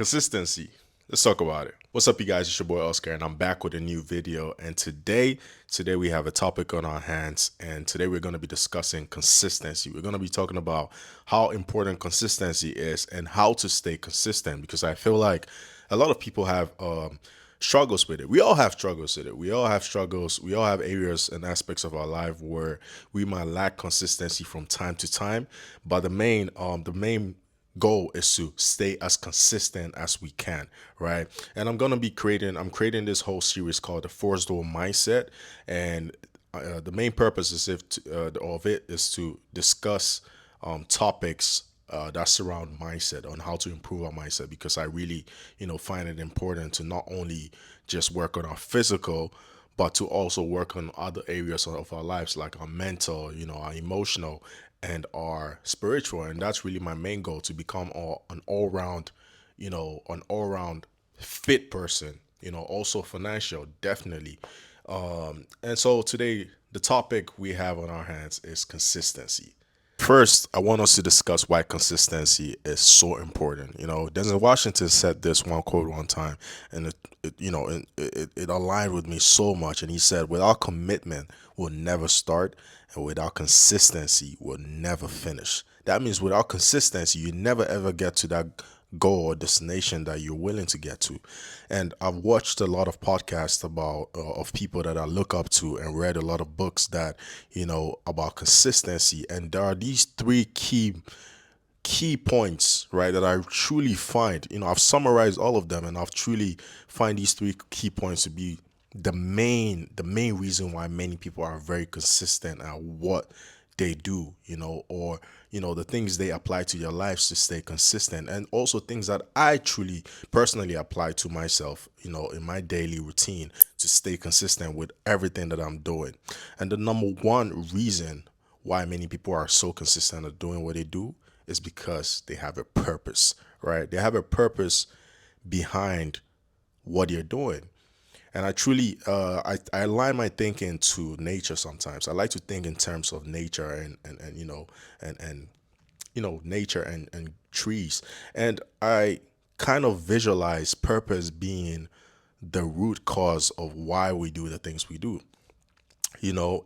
Consistency. Let's talk about it. What's up, you guys? It's your boy Oscar, and I'm back with a new video. And today we have a topic on our hands, and today we're going to be discussing consistency. We're going to be talking about how important consistency is and how to stay consistent. Because I feel like a lot of people have struggles with it. We all have struggles with it. We all have struggles. We all have areas and aspects of our life where we might lack consistency from time to time. But the main goal is to stay as consistent as we can, right? And I'm creating this whole series called the Force Door Mindset, and the main purpose is of it is to discuss topics that surround mindset, on how to improve our mindset, because I really find it important to not only just work on our physical, but to also work on other areas of our lives, like our mental, our emotional, and our spiritual. And that's really my main goal, to become an all-round, an all-round fit person, also financial, definitely. And so today, the topic we have on our hands is consistency. First, I want us to discuss why consistency is so important. Denzel Washington said this one quote one time, and it aligned with me so much. And he said, "Without commitment, we'll never start, and without consistency, we'll never finish." That means without consistency, you never ever get to that goal or destination that you're willing to get to. And I've watched a lot of podcasts about of people that I look up to, and read a lot of books that about consistency. And there are these three key points, right, that I truly find. I've summarized all of them, and I've truly find these three key points to be the main reason why many people are very consistent at what they do, or the things they apply to their lives to stay consistent, and also things that I truly personally apply to myself, in my daily routine, to stay consistent with everything that I'm doing. And the number one reason why many people are so consistent at doing what they do is because they have a purpose, right? They have a purpose behind what you're doing. And I truly, I align my thinking to nature sometimes. I like to think in terms of nature, and and nature and trees. And I kind of visualize purpose being the root cause of why we do the things we do.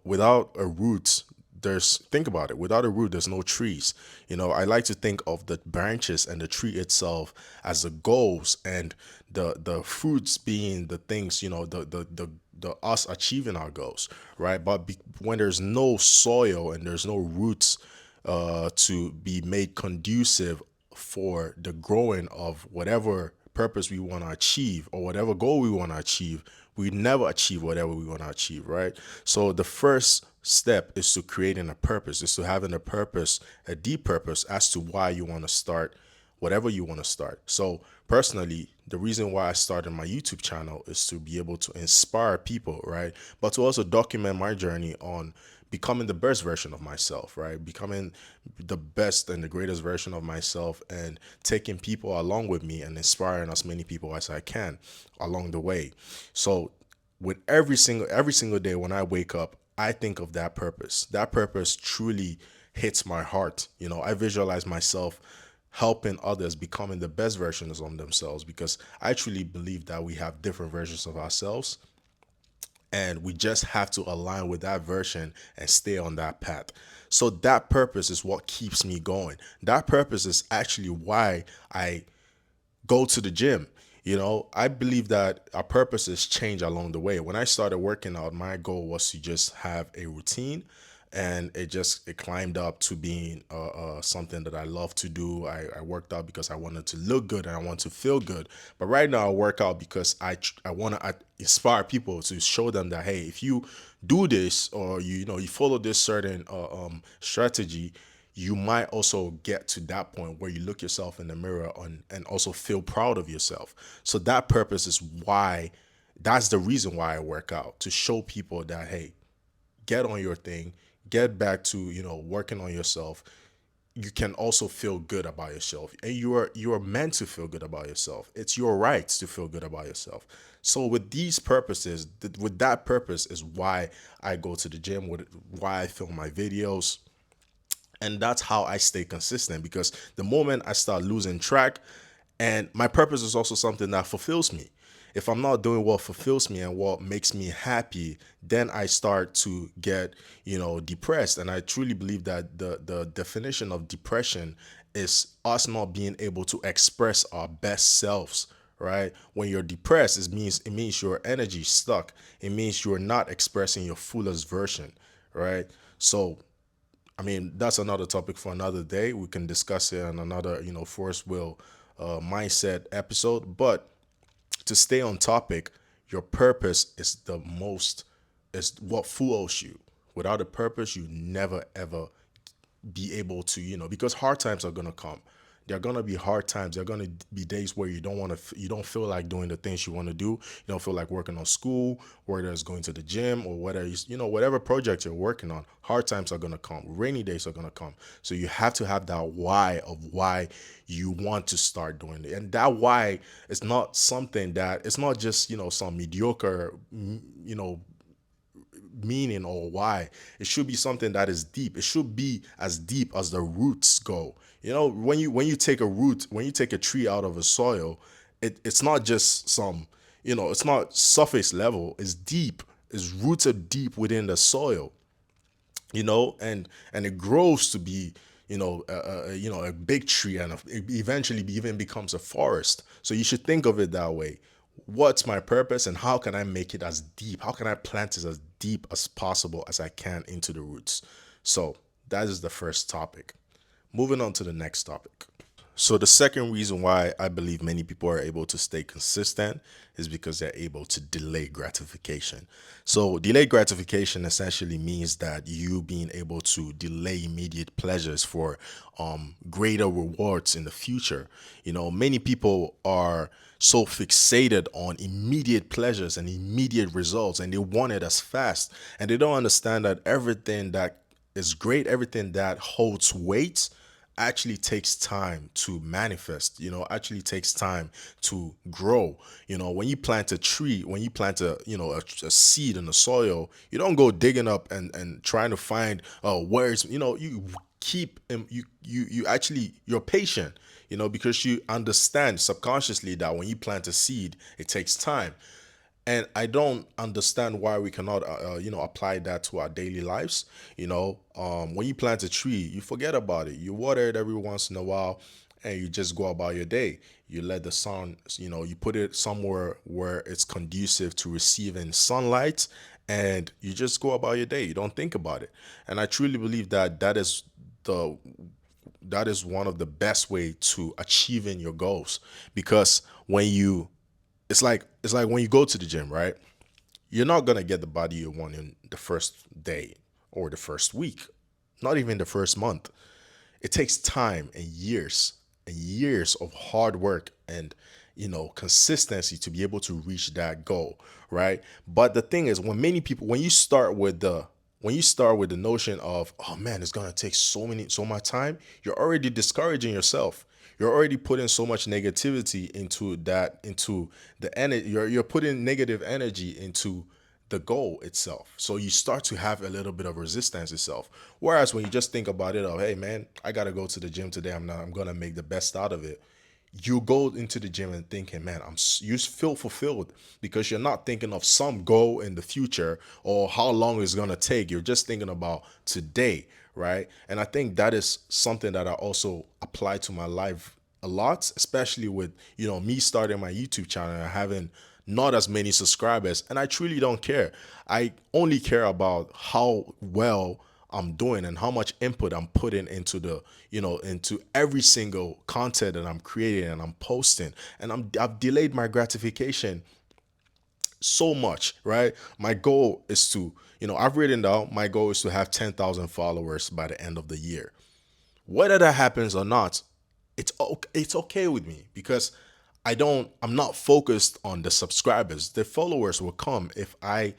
Without a root, think about it, without a root there's no trees. I like to think of the branches and the tree itself as the goals, and the fruits being the things, the us achieving our goals, right? But when there's no soil and there's no roots to be made conducive for the growing of whatever purpose we want to achieve, or whatever goal we want to achieve, we never achieve whatever we want to achieve, right? So the first step is to creating a purpose, is to having a purpose, a deep purpose as to why you want to start whatever you want to start. So personally, the reason why I started my YouTube channel is to be able to inspire people, right? But to also document my journey on becoming the best version of myself, right? Becoming the best and the greatest version of myself, and taking people along with me and inspiring as many people as I can along the way. So with every single day when I wake up, I think of that purpose. That purpose truly hits my heart. I visualize myself helping others becoming the best versions of themselves, because I truly believe that we have different versions of ourselves, and we just have to align with that version and stay on that path. So that purpose is what keeps me going. That purpose is actually why I go to the gym. I believe that our purposes change along the way. When I started working out, my goal was to just have a routine, and it climbed up to being something that I love to do. I worked out because I wanted to look good and I want to feel good. But right now I work out because I want to inspire people, to show them that, hey, if you do this, or you follow this certain strategy, you might also get to that point where you look yourself in the mirror and also feel proud of yourself. So that purpose is why, that's the reason why I work out, to show people that, hey, get on your thing, get back to working on yourself. You can also feel good about yourself, and you are meant to feel good about yourself. It's your right to feel good about yourself. So with these purposes, with that purpose is why I go to the gym, with why I film my videos. And that's how I stay consistent, because the moment I start losing track, And my purpose is also something that fulfills me. If I'm not doing what fulfills me and what makes me happy, then I start to get, depressed. And I truly believe that the definition of depression is us not being able to express our best selves, right? When you're depressed, it means your energy is stuck. It means you're not expressing your fullest version, right? So I mean, that's another topic for another day. We can discuss it on another, force will mindset episode. But to stay on topic, your purpose is what fuels you. Without a purpose, you never ever be able to, because hard times are gonna come. There are gonna be hard times. There are gonna be days where you don't feel like doing the things you want to do. You don't feel like working on school, whether it's going to the gym or whether whatever project you're working on. Hard times are gonna come. Rainy days are gonna come. So you have to have that why of why you want to start doing it, and that why is not something that it's not just some mediocre meaning or why. It should be something that is deep. It should be as deep as the roots go. When you take a root, when you take a tree out of a soil, it's not just it's not surface level. It's deep. It's rooted deep within the soil, and it grows to be a big tree, and it eventually even becomes a forest. So you should think of it that way. What's my purpose, and how can I make it as deep? How can I plant it as deep as possible as I can into the roots? So that is the first topic. Moving on to the next topic. So the second reason why I believe many people are able to stay consistent is because they're able to delay gratification. So delayed gratification essentially means that you being able to delay immediate pleasures for greater rewards in the future. Many people are so fixated on immediate pleasures and immediate results, and they want it as fast, and they don't understand that everything that is great, everything that holds weight actually takes time to manifest, actually takes time to grow. When you plant a tree, when you plant a seed in the soil, you don't go digging up and trying to find where's, you keep you actually you're patient, because you understand subconsciously that when you plant a seed, it takes time. And I don't understand why we cannot apply that to our daily lives. When you plant a tree, you forget about it, you water it every once in a while, and you just go about your day. You let the sun, you put it somewhere where it's conducive to receiving sunlight, and you just go about your day. You don't think about it. And I truly believe that the that is one of the best way to achieving your goals, because when you it's like when you go to the gym, right? You're not gonna get the body you want in the first day or the first week, not even the first month. It takes time and years of hard work and consistency to be able to reach that goal, right? But the thing is, when you start with the notion of, oh man, it's gonna take so much time, you're already discouraging yourself. You're already putting so much negativity into the energy. You're putting negative energy into the goal itself. So you start to have a little bit of resistance itself. Whereas when you just think about it, oh hey man, I gotta go to the gym today. I'm gonna make the best out of it. You go into the gym and thinking, man, you feel fulfilled, because you're not thinking of some goal in the future or how long it's gonna take. You're just thinking about today, right? And I think that is something that I also apply to my life a lot, especially with me starting my YouTube channel and having not as many subscribers. And I truly don't care. I only care about how well I'm doing and how much input I'm putting into into every single content that I'm creating and I'm posting. And I've delayed my gratification so much, right? My goal is to, I've written down my goal is to have 10,000 followers by the end of the year. Whether that happens or not, it's okay with me, because I'm not focused on the subscribers. The followers will come if I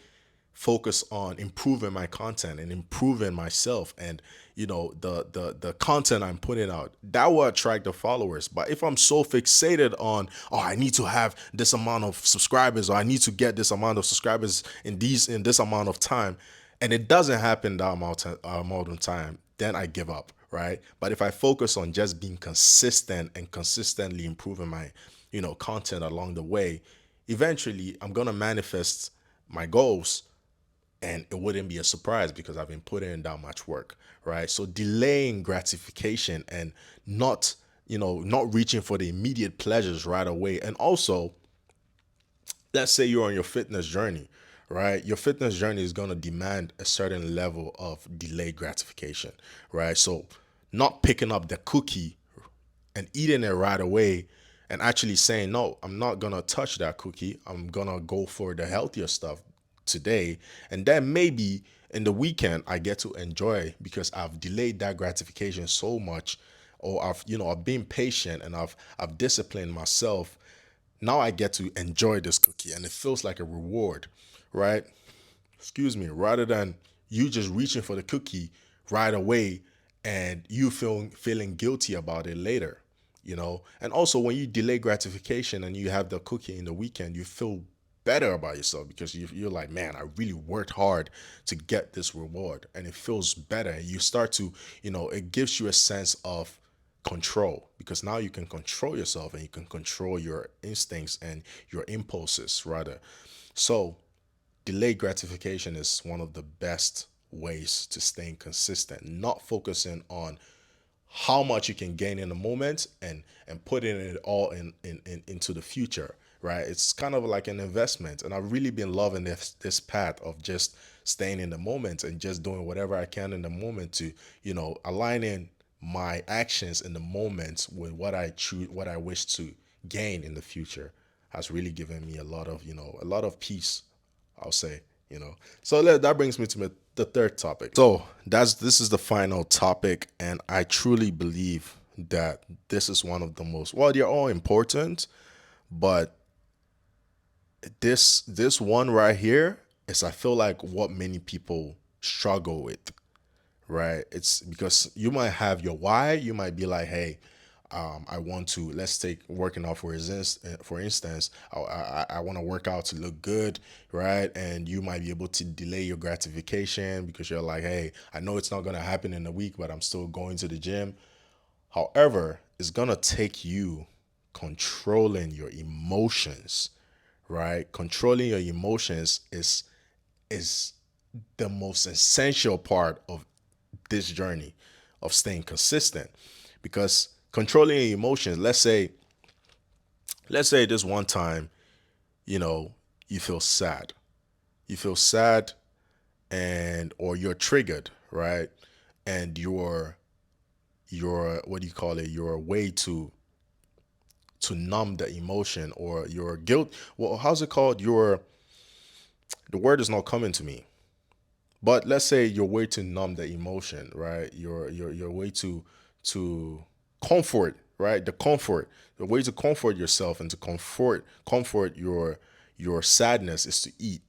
focus on improving my content and improving myself, and the content I'm putting out, that will attract the followers. But if I'm so fixated on, oh, I need to have this amount of subscribers, or I need to get this amount of subscribers in this amount of time, and it doesn't happen that amount of time, then I give up, right? But if I focus on just being consistent and consistently improving my, content along the way, eventually I'm going to manifest my goals, and it wouldn't be a surprise because I've been putting in that much work, right? So delaying gratification and not reaching for the immediate pleasures right away. And also, let's say you're on your fitness journey, right? Your fitness journey is going to demand a certain level of delayed gratification, right? So not picking up the cookie and eating it right away and actually saying, no, I'm not going to touch that cookie. I'm going to go for the healthier stuff today. And then maybe in the weekend, I get to enjoy because I've delayed that gratification so much, or I've been patient and I've disciplined myself. Now I get to enjoy this cookie and it feels like a reward, right? Excuse me, rather than you just reaching for the cookie right away and you feeling guilty about it later. And also, when you delay gratification and you have the cookie in the weekend, you feel better about yourself because you're like, man, I really worked hard to get this reward, and it feels better. You start to, it gives you a sense of control because now you can control yourself and you can control your instincts and your impulses rather. So delayed gratification is one of the best ways to staying consistent, not focusing on how much you can gain in the moment and putting it all into the future, right? It's kind of like an investment, and I've really been loving this path of just staying in the moment and just doing whatever I can in the moment to aligning my actions in the moment with what I choose, what I wish to gain in the future, has really given me a lot of peace, I'll say. So that brings me to the third topic. So this is the final topic, and I truly believe that this is one of the most, well, they're all important, but this one right here is, I feel like, what many people struggle with, right? It's because you might have your why. You might be like, hey, I want to, let's take working out for instance. I want to work out to look good, right? And you might be able to delay your gratification because you're like, hey, I know it's not going to happen in a week, but I'm still going to the gym. However, it's going to take you controlling your emotions, right? Controlling your emotions is the most essential part of this journey of staying consistent, because controlling your emotions, let's say this one time, you know you feel sad, you feel sad, and or you're triggered, right? And your what do you call it, your way to numb the emotion, or your guilt, well, how's it called, your the word is not coming to me. But let's say your way to numb the emotion, right? Your way to comfort, right? The way to comfort yourself and to comfort your sadness is to eat.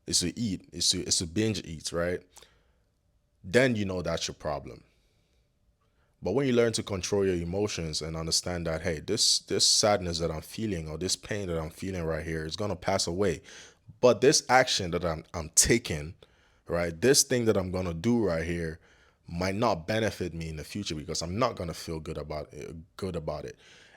Is to eat. Is to binge eat, right? Then that's your problem. But when you learn to control your emotions and understand that, hey, this sadness that I'm feeling, or this pain that I'm feeling right here, is gonna pass away. But this action that I'm taking, right, this thing that I'm gonna do right here might not benefit me in the future because I'm not gonna feel good about it.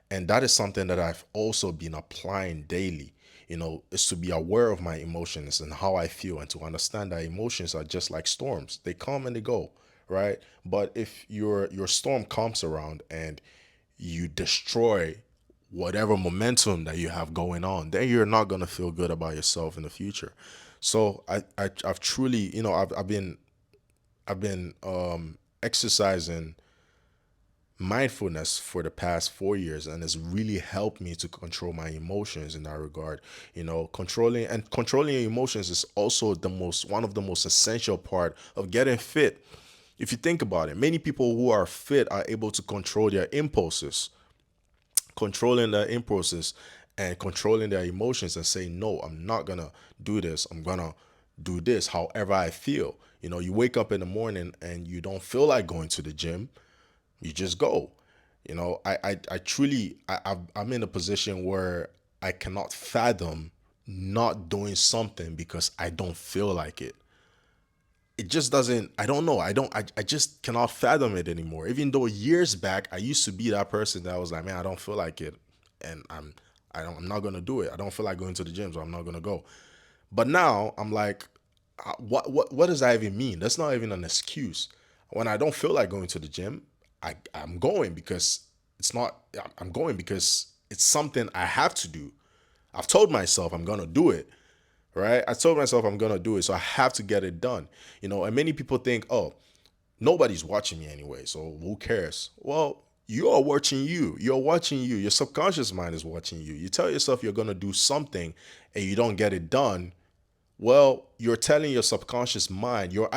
And that is something that I've also been applying daily. Is to be aware of my emotions and how I feel, and to understand that emotions are just like storms. They come and they go, right? But if your storm comes around and you destroy whatever momentum that you have going on, then you're not gonna feel good about yourself in the future. So I've truly, I've been exercising mindfulness for the past 4 years, and it's really helped me to control my emotions in that regard. Controlling your emotions is also one of the most essential part of getting fit. If you think about it, many people who are fit are able to controlling their impulses and controlling their emotions, and say, no, I'm not gonna do this. I'm gonna do this however I feel. You wake up in the morning and you don't feel like going to the gym, you just go. I truly, I'm in a position where I cannot fathom not doing something because I don't feel like it. it just doesn't, I don't know, I just cannot fathom it anymore. Even though years back I used to be that person that was like, man, I don't feel like it, and I'm not gonna do it. I don't feel like going to the gym, so I'm not gonna go. But now I'm like, what does that even mean? That's not even an excuse. When I don't feel like going to the gym, I'm going because it's not. I'm going because it's something I have to do. I've told myself I'm gonna do it, right? I told myself I'm gonna do it, so I have to get it done. And many people think, oh, nobody's watching me anyway, so who cares? Well, you are watching you. You're watching you. Your subconscious mind is watching you. You tell yourself you're gonna do something and you don't get it done. Well, you're telling your subconscious mind, you're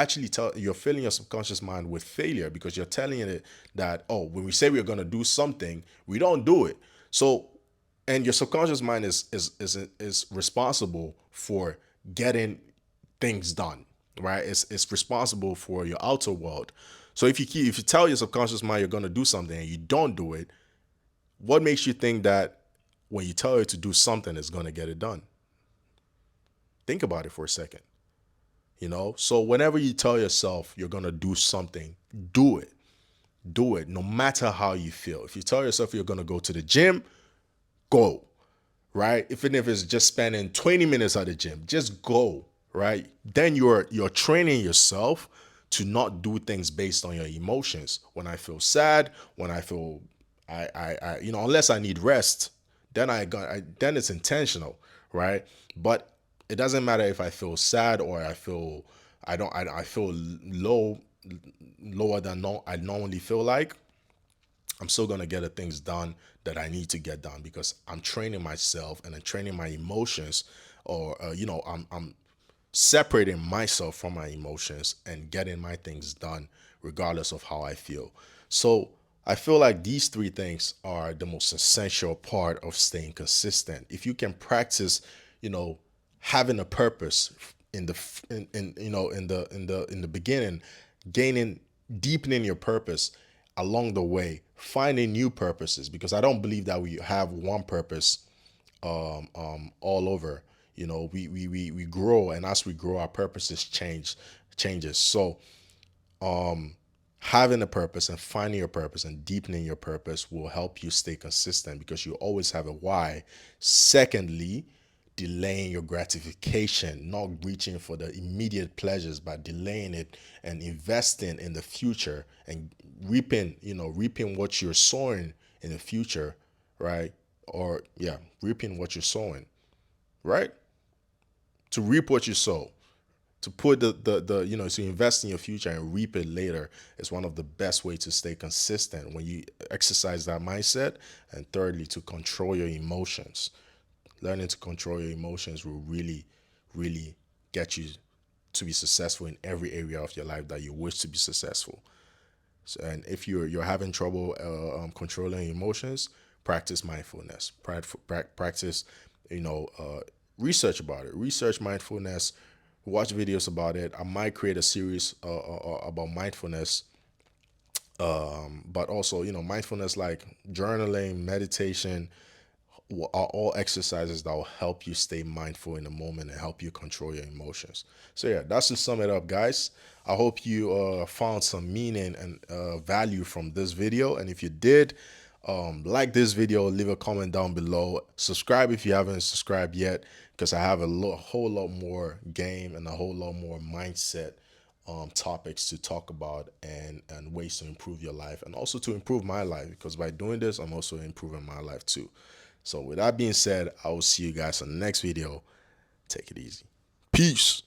filling your subconscious mind with failure because you're telling it that, oh, when we say we're going to do something, we don't do it. So, and your subconscious mind is responsible for getting things done, right? It's responsible for your outer world. So if you tell your subconscious mind you're going to do something and you don't do it, what makes you think that when you tell it to do something, it's going to get it done? Think about it for a second. So whenever you tell yourself you're going to do something, do it. Do it no matter how you feel. If you tell yourself you're going to go to the gym, go, right? Even if it's just spending 20 minutes at the gym, just go, right? Then you're training yourself to not do things based on your emotions. When I feel sad, when I feel unless I need rest, then it's intentional, right? But it doesn't matter if I feel sad or I feel lower than I normally feel like. I'm still gonna get the things done that I need to get done because I'm training myself and I'm training my emotions, or I'm separating myself from my emotions and getting my things done regardless of how I feel. So I feel like these three things are the most essential part of staying consistent. If you can practice, you know, having a purpose in the in the beginning, gaining deepening your purpose along the way, finding new purposes, because I don't believe that we have one purpose all over. We grow, and as we grow, our purposes changes. So having a purpose and finding your purpose and deepening your purpose will help you stay consistent because you always have a why. Secondly, delaying your gratification, not reaching for the immediate pleasures, but delaying it and investing in the future and reaping what you're sowing in the future, right? Or yeah, reaping what you're sowing, right? To reap what you sow, to put to invest in your future and reap it later is one of the best ways to stay consistent when you exercise that mindset. And thirdly, to control your emotions. Learning to control your emotions will really, really get you to be successful in every area of your life that you wish to be successful. So, and if you're having trouble controlling your emotions, practice mindfulness. Practice, you know, uh, research about it. Research mindfulness. Watch videos about it. I might create a series about mindfulness, but also mindfulness like journaling, meditation, are all exercises that will help you stay mindful in the moment and help you control your emotions. So yeah, that's to sum it up, guys. I hope you found some meaning and value from this video. And if you did, like this video, leave a comment down below. Subscribe if you haven't subscribed yet, because I have a whole lot more game and a whole lot more mindset topics to talk about, and ways to improve your life and also to improve my life, because by doing this, I'm also improving my life too. So with that being said, I will see you guys in the next video. Take it easy. Peace.